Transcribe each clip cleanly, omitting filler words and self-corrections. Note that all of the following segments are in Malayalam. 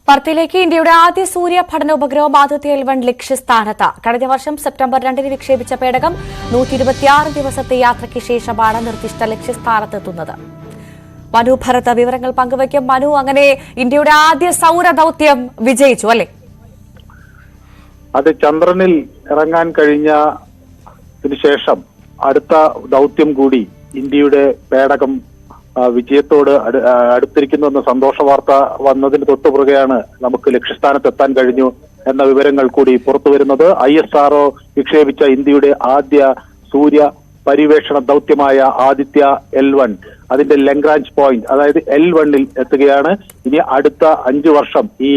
വാർത്തയിലേക്ക്. ഇന്ത്യയുടെ ആദ്യ സൂര്യ പഠന ഉപഗ്രഹം ആദിത്യ L1 ലക്ഷ്യസ്ഥാനത്ത്. കഴിഞ്ഞ വർഷം സെപ്റ്റംബർ 2 വിക്ഷേപിച്ച പേടകം 126 ദിവസത്തെ യാത്രയ്ക്ക് ശേഷമാണ് നിർദ്ദിഷ്ട ലക്ഷ്യസ്ഥാനത്തെത്തുന്നത്. മനു ഭരത് വിവരങ്ങൾ പങ്കുവയ്ക്കും. മനു, അങ്ങനെ ഇന്ത്യയുടെ ആദ്യ സൗര ദൌത്യം വിജയിച്ചു അല്ലേ? അത് ചന്ദ്രനിൽ ഇറങ്ങാൻ കഴിഞ്ഞതിനു ശേഷം അടുത്ത ദൌത്യം കൂടി ഇന്ത്യയുടെ പേടകം വിജയത്തോട് അടുത്തിരിക്കുന്നു എന്ന സന്തോഷ വാർത്ത വന്നതിന് തൊട്ടുപുറകെയാണ് നമുക്ക് ലക്ഷ്യസ്ഥാനത്ത് എത്താൻ കഴിഞ്ഞു എന്ന വിവരങ്ങൾ കൂടി പുറത്തു വരുന്നത്. ISRO വിക്ഷേപിച്ച ഇന്ത്യയുടെ ആദ്യ സൂര്യ പരിവേഷണ ദൌത്യമായ ആദിത്യ L1 അതിന്റെ ലഗ്രാഞ്ച് പോയിന്റ്, അതായത് L1ൽ എത്തുകയാണ്. ഇനി അടുത്ത 5 വർഷം ഈ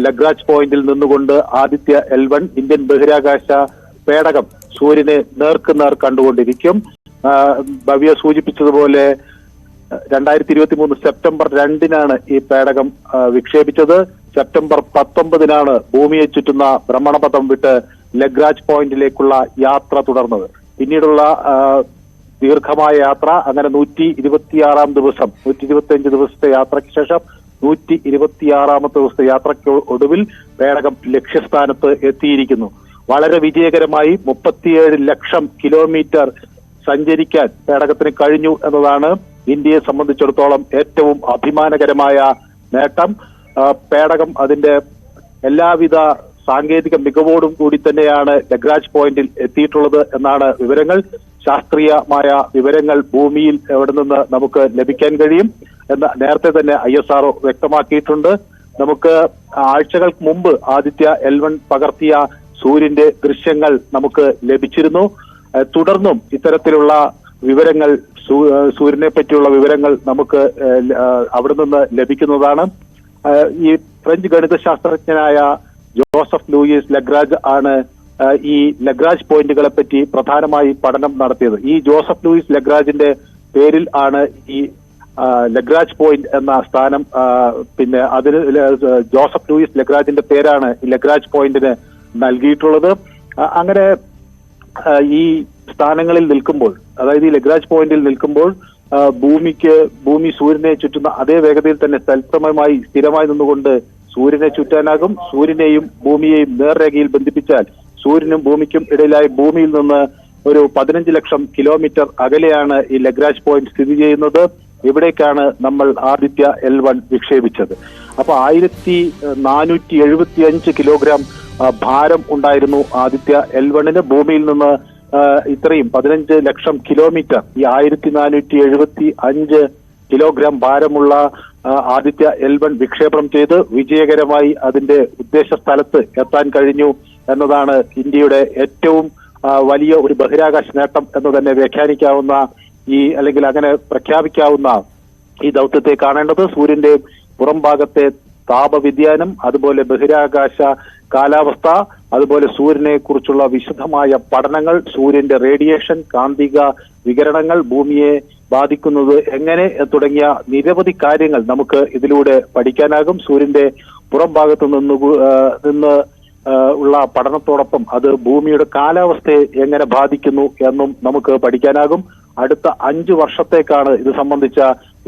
ലഗ്രാഞ്ച് പോയിന്റിൽ നിന്നുകൊണ്ട് ആദിത്യ L1 ഇന്ത്യൻ ബഹിരാകാശ പേടകം സൂര്യനെ നേർക്കുനേർ കണ്ടുകൊണ്ടിരിക്കും. ഭവ്യ സൂചിപ്പിച്ചതുപോലെ 2023 സെപ്റ്റംബർ 2 ഈ പേടകം വിക്ഷേപിച്ചത്. സെപ്റ്റംബർ 19 ഭൂമിയെ ചുറ്റുന്ന ഭ്രമണപഥം വിട്ട് ലഗ്രാഞ്ച് പോയിന്റിലേക്കുള്ള യാത്ര തുടർന്നത്. പിന്നീടുള്ള ദീർഘമായ യാത്ര, അങ്ങനെ 126 ദിവസം 125 ദിവസത്തെ യാത്രയ്ക്ക് ശേഷം 126ാമത്തെ ദിവസത്തെ യാത്രയ്ക്ക് ഒടുവിൽ പേടകം ലക്ഷ്യസ്ഥാനത്ത് എത്തിയിരിക്കുന്നു. വളരെ വിജയകരമായി 37 ലക്ഷം കിലോമീറ്റർ സഞ്ചരിക്കാൻ പേടകത്തിന് കഴിഞ്ഞു എന്നതാണ് ഇന്ത്യയെ സംബന്ധിച്ചിടത്തോളം ഏറ്റവും അഭിമാനകരമായ നേട്ടം. പേടകം അതിന്റെ എല്ലാവിധ സാങ്കേതിക മികവോടും കൂടി തന്നെയാണ് ലഗ്രാഞ്ച് പോയിന്റിൽ എത്തിയിട്ടുള്ളത് എന്നാണ് വിവരങ്ങൾ. ശാസ്ത്രീയമായ വിവരങ്ങൾ ഭൂമിയിൽ എവിടെ നിന്ന് നമുക്ക് ലഭിക്കാൻ കഴിയും എന്ന് നേരത്തെ തന്നെ ISRO വ്യക്തമാക്കിയിട്ടുണ്ട്. നമുക്ക് ആഴ്ചകൾക്ക് മുമ്പ് ആദിത്യ L1 പകർത്തിയ സൂര്യന്റെ ദൃശ്യങ്ങൾ നമുക്ക് ലഭിച്ചിരുന്നു. തുടർന്നും ഇത്തരത്തിലുള്ള വിവരങ്ങൾ, സൂര്യനെ പറ്റിയുള്ള വിവരങ്ങൾ നമുക്ക് അവിടെ നിന്ന് ലഭിക്കുന്നതാണ്. ഈ ഫ്രഞ്ച് ഗണിതശാസ്ത്രജ്ഞനായ ജോസഫ് ലൂയിസ് ലഗ്രാഞ്ച് ആണ് ഈ ലഗ്രാഞ്ച് പോയിന്റുകളെ പറ്റി പ്രധാനമായി പഠനം നടത്തിയത്. ഈ ജോസഫ് ലൂയിസ് ലഗ്രാഞ്ചിന്റെ പേരിൽ ആണ് ഈ ലഗ്രാഞ്ച് പോയിന്റ് എന്ന സ്ഥാനം, പിന്നെ അതിന് ജോസഫ് ലൂയിസ് ലഗ്രാഞ്ചിന്റെ പേരാണ് ഈ ലഗ്രാഞ്ച് പോയിന്റിന് നൽകിയിട്ടുള്ളത്. അങ്ങനെ ഈ സ്ഥാനങ്ങളിൽ നിൽക്കുമ്പോൾ, അതായത് ഈ ലഗ്രാഞ്ച് പോയിന്റിൽ നിൽക്കുമ്പോൾ ഭൂമി സൂര്യനെ ചുറ്റുന്ന അതേ വേഗതയിൽ തന്നെ തത്സമയമായി സ്ഥിരമായി നിന്നുകൊണ്ട് സൂര്യനെ ചുറ്റാനാകും. സൂര്യനെയും ഭൂമിയെയും നേർരേഖയിൽ ബന്ധിപ്പിച്ചാൽ സൂര്യനും ഭൂമിക്കും ഇടയിലായി ഭൂമിയിൽ നിന്ന് ഒരു 15 ലക്ഷം കിലോമീറ്റർ അകലെയാണ് ഈ ലഗ്രാഞ്ച് പോയിന്റ് സ്ഥിതി ചെയ്യുന്നത്. ഇവിടേക്കാണ് നമ്മൾ ആദിത്യ L1 വിക്ഷേപിച്ചത്. അപ്പൊ 1475 കിലോഗ്രാം ഭാരം ഉണ്ടായിരുന്നു ആദിത്യ L1ന്. ഭൂമിയിൽ നിന്ന് ഇത്രയും 15 ലക്ഷം കിലോമീറ്റർ, ഈ 1475 കിലോഗ്രാം ഭാരമുള്ള ആദിത്യ L1 വിക്ഷേപണം ചെയ്ത് വിജയകരമായി അതിന്റെ ഉദ്ദേശ സ്ഥലത്ത് എത്താൻ കഴിഞ്ഞു എന്നതാണ് ഇന്ത്യയുടെ ഏറ്റവും വലിയ ഒരു ബഹിരാകാശ നേട്ടം എന്ന് തന്നെ വ്യാഖ്യാനിക്കാവുന്ന അല്ലെങ്കിൽ അങ്ങനെ പ്രഖ്യാപിക്കാവുന്ന ഈ ദൗത്യത്തെ കാണേണ്ടത്. സൂര്യന്റെ പുറം ഭാഗത്തെ താപവ്യതിയാനം, അതുപോലെ ബഹിരാകാശ കാലാവസ്ഥ, അതുപോലെ സൂര്യനെ കുറിച്ചുള്ള വിശദമായ പഠനങ്ങൾ, സൂര്യന്റെ റേഡിയേഷൻ, കാന്തിക വികിരണങ്ങൾ, ഭൂമിയെ ബാധിക്കുന്നത് എങ്ങനെ തുടങ്ങിയ നിരവധി കാര്യങ്ങൾ നമുക്ക് ഇതിലൂടെ പഠിക്കാനാകും. സൂര്യന്റെ പുറം ഭാഗത്ത് നിന്ന് ഉള്ള പഠനത്തോടൊപ്പം അത് ഭൂമിയുടെ കാലാവസ്ഥയെ എങ്ങനെ ബാധിക്കുന്നു എന്നും നമുക്ക് പഠിക്കാനാകും. അടുത്ത 5 വർഷത്തേക്കാണ് ഇത് സംബന്ധിച്ച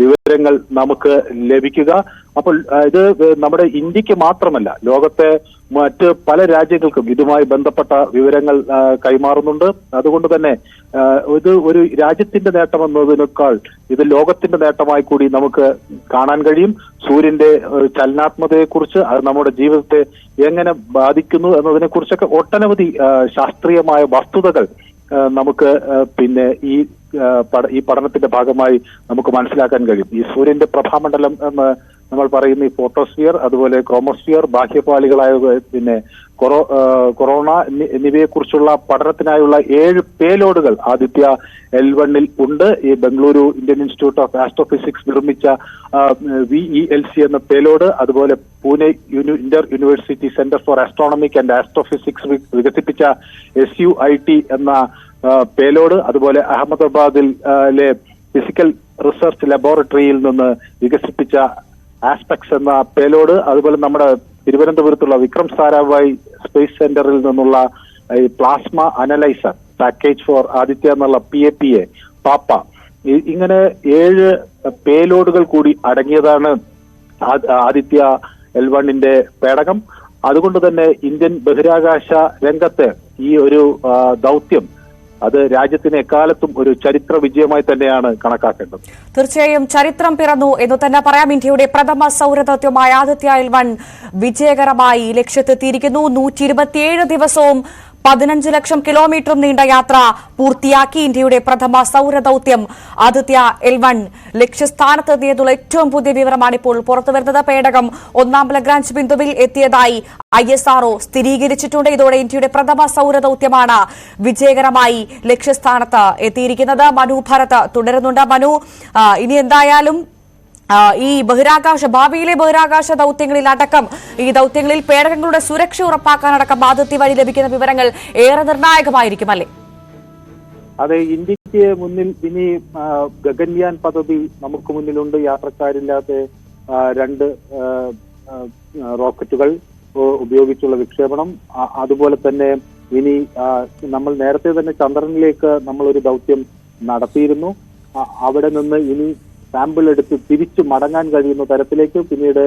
വിവരങ്ങൾ നമുക്ക് ലഭിക്കുക. അപ്പോൾ ഇത് നമ്മുടെ ഇന്ത്യക്ക് മാത്രമല്ല, ലോകത്തെ മറ്റ് പല രാജ്യങ്ങൾക്കും ഇതുമായി ബന്ധപ്പെട്ട വിവരങ്ങൾ കൈമാറുന്നുണ്ട്. അതുകൊണ്ട് തന്നെ ഇത് ഒരു രാജ്യത്തിന്റെ നേട്ടമെന്നതിനേക്കാൾ ഇത് ലോകത്തിന്റെ നേട്ടമായി കൂടി നമുക്ക് കാണാൻ കഴിയും. സൂര്യന്റെ ചലനാത്മകതയെക്കുറിച്ച്, അത് നമ്മുടെ ജീവിതത്തെ എങ്ങനെ ബാധിക്കുന്നു എന്നതിനെ കുറിച്ചൊക്കെ ഒട്ടനവധി ശാസ്ത്രീയമായ വസ്തുതകൾ നമുക്ക് പിന്നെ ഈ പഠനത്തിന്റെ ഭാഗമായി നമുക്ക് മനസ്സിലാക്കാൻ കഴിയും. ഈ സൂര്യന്റെ പ്രഭാമണ്ഡലം എന്ന് നമ്മൾ പറയുന്ന ഈ ഫോട്ടോസ്ഫിയർ, അതുപോലെ ക്രോമോസ്ഫിയർ, ബാഹ്യപാളികളായ പിന്നെ കൊറോണ എന്നിവയെ കുറിച്ചുള്ള പഠനത്തിനായുള്ള 7 പേലോഡുകൾ ആദിത്യ L1ൽ ഉണ്ട്. ഈ Bengaluru Indian institute of astrophysics നിർമ്മിച്ച VELC എന്ന പേലോഡ്, അതുപോലെ Pune inter university centre for astronomic and astrophysics വികസിപ്പിച്ച SUIT എന്ന പേലോഡ്, അതുപോലെ അഹമ്മദാബാദിലെ ഫിസിക്കൽ റിസർച്ച് ലബോറട്ടറിയിൽ നിന്ന് വികസിപ്പിച്ച ആസ്പെക്സ് എന്ന പേലോഡ്, അതുപോലെ നമ്മുടെ തിരുവനന്തപുരത്തുള്ള വിക്രം സാരാഭായ് സ്പേസ് സെന്ററിൽ നിന്നുള്ള plasma analyser package four Aditya എന്നുള്ള PAPA ഇങ്ങനെ 7 പേലോഡുകൾ കൂടി അടങ്ങിയതാണ് ആദിത്യ L1-ന്റെ പേടകം. അതുകൊണ്ട് തന്നെ ഇന്ത്യൻ ബഹിരാകാശ രംഗത്ത് ഈ ഒരു ദൗത്യം അത് രാജ്യത്തിന് എക്കാലത്തും ഒരു ചരിത്ര വിജയമായി തന്നെയാണ് കണക്കാക്കേണ്ടത്. തീർച്ചയായും ചരിത്രം പിറന്നു എന്ന് തന്നെ പറയാം. ഇന്ത്യയുടെ പ്രഥമ സൗരദൗത്യമായ ആദിത്യ L1 വിജയകരമായി ലക്ഷ്യത്തെത്തിയിരിക്കുന്നു. 127 ദിവസവും 15 ലക്ഷം കിലോമീറ്ററും നീണ്ട യാത്ര പൂർത്തിയാക്കി ഇന്ത്യയുടെ പ്രഥമ സൗരദൗത്യം ആദിത്യ L1 ലക്ഷ്യസ്ഥാനത്തെത്തിയതുള്ള ഏറ്റവും പുതിയ വിവരമാണ് ഇപ്പോൾ പുറത്തുവരുന്നത്. പേടകം 1-ാം ലഗ്രാഞ്ച് ബിന്ദുവിൽ എത്തിയതായി ISRO സ്ഥിരീകരിച്ചിട്ടുണ്ട്. ഇതോടെ ഇന്ത്യയുടെ പ്രഥമ സൗരദൗത്യമാണ് വിജയകരമായി ലക്ഷ്യസ്ഥാനത്ത് എത്തിയിരിക്കുന്നത്. മനു ഭരത് തുടരുന്നുണ്ട്. മനു, ഇനി എന്തായാലും ഈ ഭാവിയിലെ ബഹിരാകാശ ദൗത്യങ്ങളിൽ അടക്കം ഈ ദൗത്യങ്ങളിൽ പേടകങ്ങളുടെ സുരക്ഷ ഉറപ്പാക്കാനടക്കം ആദിത്യ വഴി ലഭിക്കുന്ന വിവരങ്ങൾ ഏറെ നിർണായകമായിരിക്കും, അല്ലേ? അതെ, ഇന്ത്യക്ക് മുന്നിൽ ഇനി ഗഗൻയാൻ പദ്ധതി നമുക്ക് മുന്നിലുണ്ട്. യാത്രക്കാരില്ലാത്ത 2 റോക്കറ്റുകൾ ഉപയോഗിച്ചുള്ള വിക്ഷേപണം. അതുപോലെ തന്നെ ഇനി നമ്മൾ നേരത്തെ തന്നെ ചന്ദ്രനിലേക്ക് നമ്മളൊരു ദൗത്യം നടത്തിയിരുന്നു. അവിടെ നിന്ന് ഇനി സാമ്പിൾ എടുത്ത് തിരിച്ചു മടങ്ങാൻ കഴിയുന്ന തരത്തിലേക്ക് പിന്നീട്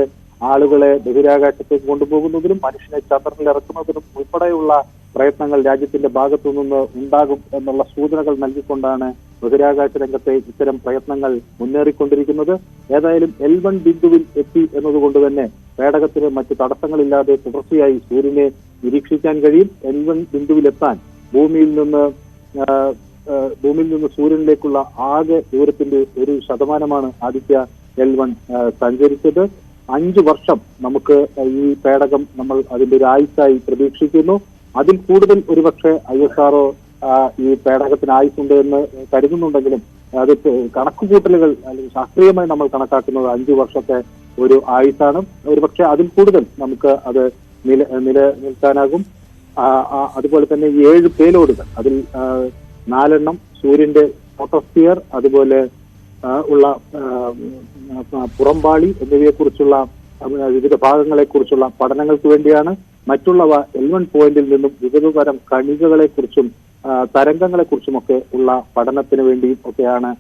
ആളുകളെ ബഹിരാകാശത്തേക്ക് കൊണ്ടുപോകുന്നതിനും മനുഷ്യനെ ചന്ദ്രനിൽ ഇറക്കുന്നതിനും ഉൾപ്പെടെയുള്ള പ്രയത്നങ്ങൾ രാജ്യത്തിന്റെ ഭാഗത്തുനിന്ന് ഉണ്ടാകും എന്നുള്ള സൂചനകൾ നൽകിക്കൊണ്ടാണ് ബഹിരാകാശ രംഗത്തെ ഇത്തരം പ്രയത്നങ്ങൾ മുന്നേറിക്കൊണ്ടിരിക്കുന്നത്. ഏതായാലും L1 ബിന്ദുവിൽ എത്തി എന്നതുകൊണ്ട് തന്നെ പേടകത്തിന് മറ്റ് തടസ്സങ്ങളില്ലാതെ തുടർച്ചയായി സൂര്യനെ നിരീക്ഷിക്കാൻ കഴിയും. L1 ബിന്ദുവിലെത്താൻ ഭൂമിയിൽ നിന്ന് സൂര്യനിലേക്കുള്ള ആകെ ദൂരത്തിന്റെ 1% ആദിത്യ L1 സഞ്ചരിച്ചത്. 5 വർഷം നമുക്ക് ഈ പേടകം നമ്മൾ അതിന്റെ ഒരു ആയുസ്സായി പ്രതീക്ഷിക്കുന്നു. അതിൽ കൂടുതൽ ഒരുപക്ഷെ ISRO ഈ പേടകത്തിന് ആയുസ്സുണ്ട് എന്ന് കരുതുന്നുണ്ടെങ്കിലും അത് കണക്കുകൂട്ടലുകൾ അല്ലെങ്കിൽ ശാസ്ത്രീയമായി നമ്മൾ കണക്കാക്കുന്നത് 5 വർഷത്തെ ഒരു ആയുസ്സാണ്. ഒരുപക്ഷെ അതിൽ കൂടുതൽ നമുക്ക് അത് നിലനിൽക്കാനാകും. അതുപോലെ തന്നെ 7 പേലോഡുകൾ, അതിൽ 4 സൂര്യന്റെ ഫോട്ടോസ്ഫിയർ, അതുപോലെ ഉള്ള പുറംപാളി എന്നിവയെക്കുറിച്ചുള്ള വിവിധ ഭാഗങ്ങളെക്കുറിച്ചുള്ള പഠനങ്ങൾക്ക് വേണ്ടിയാണ്. മറ്റുള്ളവ L1 പോയിന്റിൽ നിന്നും വിവിധതരം കണികകളെക്കുറിച്ചും തരംഗങ്ങളെക്കുറിച്ചുമൊക്കെ ഉള്ള പഠനത്തിന് വേണ്ടിയും ഒക്കെയാണ്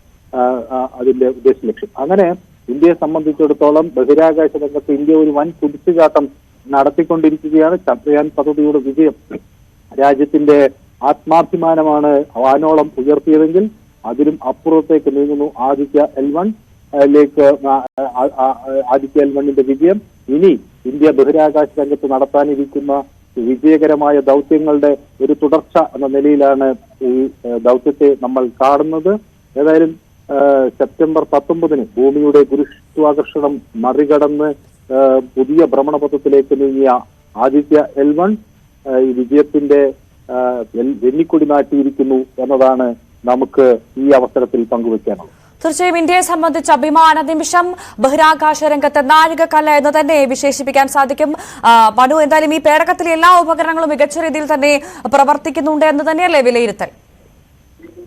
അതിന്റെ ഉദ്ദേശ ലക്ഷ്യം. അങ്ങനെ ഇന്ത്യയെ സംബന്ധിച്ചിടത്തോളം ബഹിരാകാശ രംഗത്ത് ഇന്ത്യ ഒരു വൻ കുതിച്ചുചാട്ടം നടത്തിക്കൊണ്ടിരിക്കുകയാണ്. ചന്ദ്രയാൻ പദ്ധതിയുടെ വിജയം രാജ്യത്തിന്റെ ആത്മാഭിമാനമാണ് വാനോളം ഉയർത്തിയതെങ്കിൽ അതിലും അപ്പുറത്തേക്ക് നീങ്ങുന്നു ആദിത്യ L1-ന്റെ വിജയം. ഇനി ഇന്ത്യ ബഹിരാകാശ രംഗത്ത് നടത്താനിരിക്കുന്ന വിജയകരമായ ദൗത്യങ്ങളുടെ ഒരു തുടർച്ച എന്ന നിലയിലാണ് ഈ ദൗത്യത്തെ നമ്മൾ കാണുന്നത്. ഏതായാലും സെപ്റ്റംബർ 19 ഭൂമിയുടെ ഗുരുത്വാകർഷണം മറികടന്ന് പുതിയ ഭ്രമണപഥത്തിലേക്ക് നീങ്ങിയ ആദിത്യ L1 ഈ വിജയത്തിന്റെ വെന്നിക്കൊടി നാട്ടിയിരിക്കുന്നു എന്നതാണ് നമുക്ക് ഈ അവസരത്തിൽ പങ്കുവയ്ക്കാനുള്ളത്. തീർച്ചയായും ഇന്ത്യയെ സംബന്ധിച്ച് അഭിമാന നിമിഷം, ബഹിരാകാശ രംഗത്ത് നാഴികക്കല്ല് എന്ന് തന്നെ വിശേഷിപ്പിക്കാൻ സാധിക്കും. മനു, എന്തായാലും ഈ പേടകത്തിലെ എല്ലാ ഉപകരണങ്ങളും മികച്ച രീതിയിൽ തന്നെ പ്രവർത്തിക്കുന്നുണ്ട് എന്ന് തന്നെയല്ലേ വിലയിരുത്തൽ?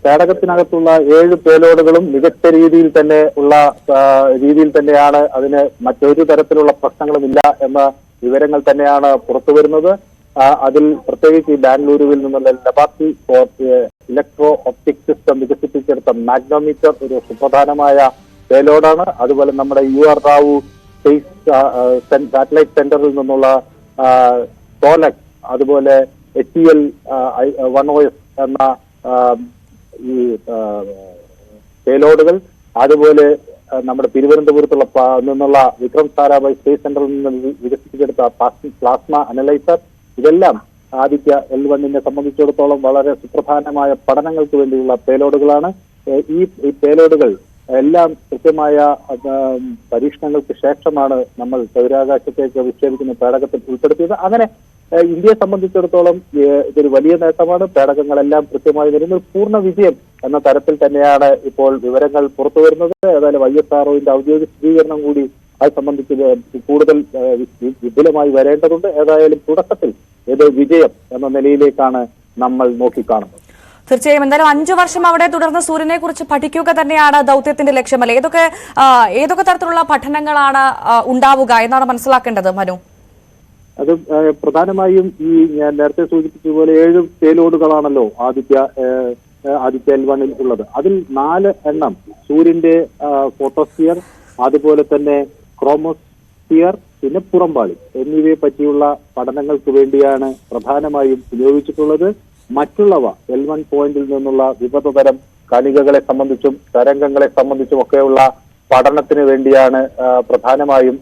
പേടകത്തിനകത്തുള്ള 7 പേലോഡുകളും മികച്ച രീതിയിൽ തന്നെയാണ്. അതിന് മറ്റൊരു തരത്തിലുള്ള പ്രശ്നങ്ങളുമില്ല എന്ന വിവരങ്ങൾ തന്നെയാണ് പുറത്തുവരുന്നത്. അതിൽ പ്രത്യേകിച്ച് ബാംഗ്ലൂരുവിൽ നിന്നുള്ള ലബാർട്ടറി ഫോർ ഇലക്ട്രോ ഒപ്റ്റിക് സിസ്റ്റം വികസിപ്പിച്ചെടുത്ത മാഗ്നോമീറ്റർ ഒരു സുപ്രധാനമായ പേലോഡാണ്. അതുപോലെ നമ്മുടെ UR റാവു സ്പേസ് സാറ്റലൈറ്റ് സെന്ററിൽ നിന്നുള്ള സോലക്, അതുപോലെ HEL-1OS എന്ന ഈ പേലോഡുകൾ, അതുപോലെ നമ്മുടെ തിരുവനന്തപുരത്തുള്ള നിന്നുള്ള വിക്രം സാരാഭായ് സ്പേസ് സെന്ററിൽ നിന്ന് വികസിപ്പിച്ചെടുത്ത പ്ലാസ്മ അനലൈസർ, ഇതെല്ലാം ആദിത്യ L1-നെ സംബന്ധിച്ചിടത്തോളം വളരെ സുപ്രധാനമായ പഠനങ്ങൾക്ക് വേണ്ടിയുള്ള പേലോഡുകളാണ്. ഈ പേലോഡുകൾ എല്ലാം കൃത്യമായ പരീക്ഷണങ്ങൾക്ക് ശേഷമാണ് നമ്മൾ ബഹിരാകാശത്തേക്ക് വിക്ഷേപിക്കുന്ന പേടകത്തിൽ ഉൾപ്പെടുത്തിയത്. അങ്ങനെ ഇന്ത്യയെ സംബന്ധിച്ചിടത്തോളം ഇതൊരു വലിയ നേട്ടമാണ്. പേടകങ്ങളെല്ലാം കൃത്യമായി വരുന്ന പൂർണ്ണ വിജയം എന്ന തരത്തിൽ തന്നെയാണ് ഇപ്പോൾ വിവരങ്ങൾ പുറത്തുവരുന്നത്. ഏതായാലും ISRO-ന്റെ ഔദ്യോഗിക സ്ഥിരീകരണം കൂടി അത് സംബന്ധിച്ച് കൂടുതൽ വിപുലമായി വരേണ്ടതുണ്ട്. ഏതായാലും തുടക്കത്തിൽ ഇത് വിജയം എന്ന നിലയിലേക്കാണ് നമ്മൾ നോക്കിക്കാണുന്നത്. തീർച്ചയായും എന്തായാലും 5 വർഷം അവിടെ തുടർന്ന് സൂര്യനെ കുറിച്ച് പഠിക്കുക തന്നെയാണ് ദൗത്യത്തിന്റെ ലക്ഷ്യമല്ലേ? ഏതൊക്കെ തരത്തിലുള്ള പഠനങ്ങളാണ് ഉണ്ടാവുക എന്നാണ് മനസ്സിലാക്കേണ്ടത് മനു? അത് പ്രധാനമായും ഈ ഞാൻ നേരത്തെ സൂചിപ്പിച്ചതുപോലെ 7 പേലോഡുകളാണല്ലോ ആദിത്യ L1-ൽ ഉള്ളത്. അതിൽ 4 എണ്ണം സൂര്യന്റെ ഫോട്ടോസ്ഫിയർ, അതുപോലെ തന്നെ ക്രോമോസ്ഫിയർ ട്രോപ്പോസ്ഫിയർ, പിന്നെ പുറംപാളി എന്നിവയെ പറ്റിയുള്ള പഠനങ്ങൾക്ക് വേണ്ടിയാണ് പ്രധാനമായും ഉപയോഗിച്ചിട്ടുള്ളത്. മറ്റുള്ളവ L1 പോയിന്റിൽ നിന്നുള്ള വിവിധതരം കണികകളെ സംബന്ധിച്ചും തരംഗങ്ങളെ സംബന്ധിച്ചും ഒക്കെയുള്ള പഠനത്തിന് വേണ്ടിയാണ് പ്രധാനമായും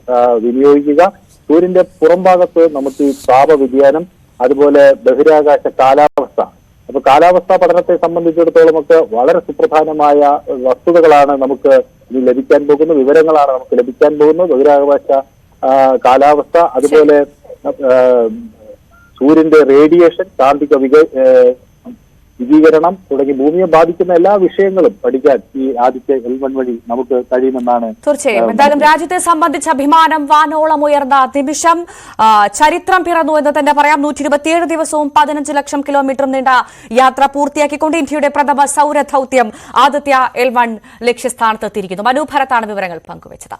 വിനിയോഗിക്കുക. സൂര്യന്റെ പുറംഭാഗത്ത് നമുക്ക് ഈ താപവ്യതിയാനം, അതുപോലെ ബഹിരാകാശ കാലാവസ്ഥ, അപ്പൊ കാലാവസ്ഥാ പഠനത്തെ സംബന്ധിച്ചിടത്തോളം ഒക്കെ വളരെ സുപ്രധാനമായ വസ്തുതകളാണ് നമുക്ക് ഇനി ലഭിക്കാൻ പോകുന്നത്, വിവരങ്ങളാണ് നമുക്ക് ലഭിക്കാൻ പോകുന്നത്. ബഹിരാകാശ കാലാവസ്ഥ, അതുപോലെ സൂര്യന്റെ റേഡിയേഷൻ, കാന്തിക വികീകരണം തുടങ്ങി ഭൂമിയെ ബാധിക്കുന്ന എല്ലാ വിഷയങ്ങളും പഠിക്കാൻ ഈ ആദ്യത്തെ L1 വഴി നമുക്ക് കഴിയുമെന്നാണ്. തീർച്ചയായും. എന്തായാലും രാജ്യത്തെ സംബന്ധിച്ച് അഭിമാനം വാനോളം ഉയർന്ന നിമിഷം, ചരിത്രം പിറന്നു എന്ന് തന്നെ പറയാം. 127 ദിവസവും 15 ലക്ഷം കിലോമീറ്റർ നീണ്ട യാത്ര പൂർത്തിയാക്കിക്കൊണ്ട് ഇന്ത്യയുടെ പ്രഥമ സൗരദൌത്യം ആദിത്യ L1 ലക്ഷ്യസ്ഥാനത്തെത്തിയിരിക്കുന്നു. മനു ഭരത്താണ് വിവരങ്ങൾ പങ്കുവച്ചത്.